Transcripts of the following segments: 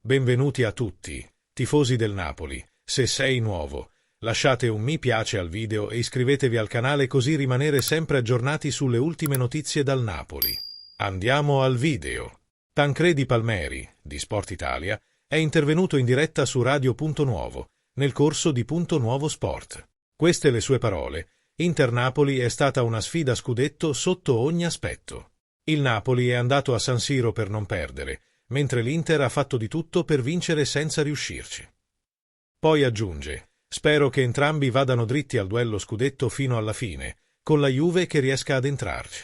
Benvenuti a tutti, tifosi del Napoli. Se sei nuovo, lasciate un mi piace al video e iscrivetevi al canale così rimanere sempre aggiornati sulle ultime notizie dal Napoli. Andiamo al video. Tancredi Palmeri, di Sport Italia, è intervenuto in diretta su Radio Punto Nuovo, nel corso di Punto Nuovo Sport. Queste le sue parole: Inter-Napoli è stata una sfida a scudetto sotto ogni aspetto. Il Napoli è andato a San Siro per non perdere, mentre l'Inter ha fatto di tutto per vincere senza riuscirci. Poi aggiunge: spero che entrambi vadano dritti al duello scudetto fino alla fine, con la Juve che riesca ad entrarci.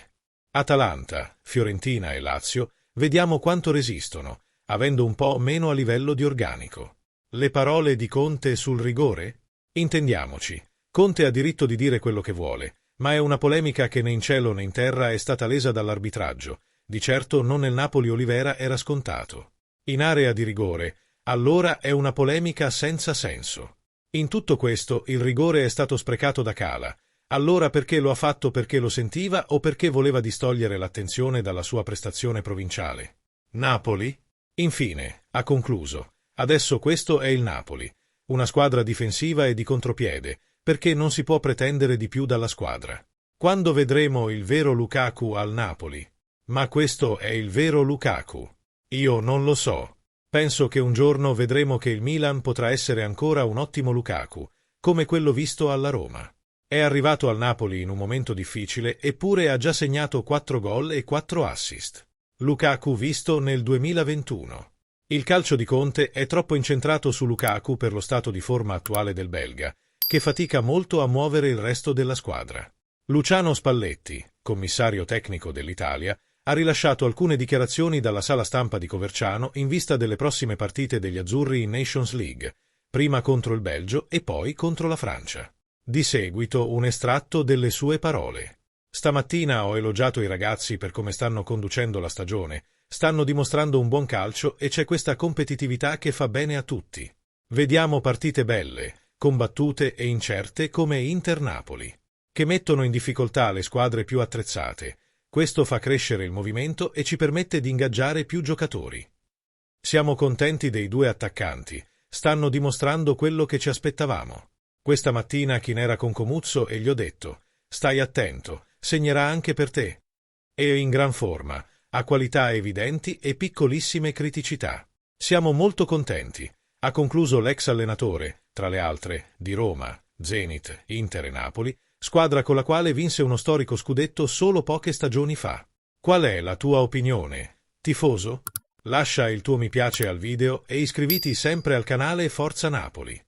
Atalanta, Fiorentina e Lazio, vediamo quanto resistono, avendo un po' meno a livello di organico. Le parole di Conte sul rigore? Intendiamoci, Conte ha diritto di dire quello che vuole, ma è una polemica che né in cielo né in terra è stata lesa dall'arbitraggio. Di certo non nel Napoli-Olivera era scontato. In area di rigore, allora è una polemica senza senso. In tutto questo il rigore è stato sprecato da Cala. Allora perché lo ha fatto? Perché lo sentiva o perché voleva distogliere l'attenzione dalla sua prestazione provinciale? Napoli? Infine, ha concluso: adesso questo è il Napoli, una squadra difensiva e di contropiede, perché non si può pretendere di più dalla squadra. Quando vedremo il vero Lukaku al Napoli? Ma questo è il vero Lukaku? Io non lo so. Penso che un giorno vedremo che il Milan potrà essere ancora un ottimo Lukaku, come quello visto alla Roma. È arrivato al Napoli in un momento difficile, eppure ha già segnato 4 gol e 4 assist. Lukaku visto nel 2021. Il calcio di Conte è troppo incentrato su Lukaku per lo stato di forma attuale del belga, che fatica molto a muovere il resto della squadra. Luciano Spalletti, commissario tecnico dell'Italia, ha rilasciato alcune dichiarazioni dalla sala stampa di Coverciano in vista delle prossime partite degli azzurri in Nations League, prima contro il Belgio e poi contro la Francia. Di seguito un estratto delle sue parole. Stamattina ho elogiato i ragazzi per come stanno conducendo la stagione, stanno dimostrando un buon calcio e c'è questa competitività che fa bene a tutti. Vediamo partite belle, combattute e incerte come Inter-Napoli, che mettono in difficoltà le squadre più attrezzate. Questo fa crescere il movimento e ci permette di ingaggiare più giocatori. Siamo contenti dei 2 attaccanti, stanno dimostrando quello che ci aspettavamo. Questa mattina Chinera con Comuzzo e gli ho detto: stai attento, segnerà anche per te. È in gran forma, ha qualità evidenti e piccolissime criticità. Siamo molto contenti, ha concluso l'ex allenatore, tra le altre, di Roma, Zenit, Inter e Napoli, squadra con la quale vinse uno storico scudetto solo poche stagioni fa. Qual è la tua opinione, tifoso? Lascia il tuo mi piace al video e iscriviti sempre al canale Forza Napoli.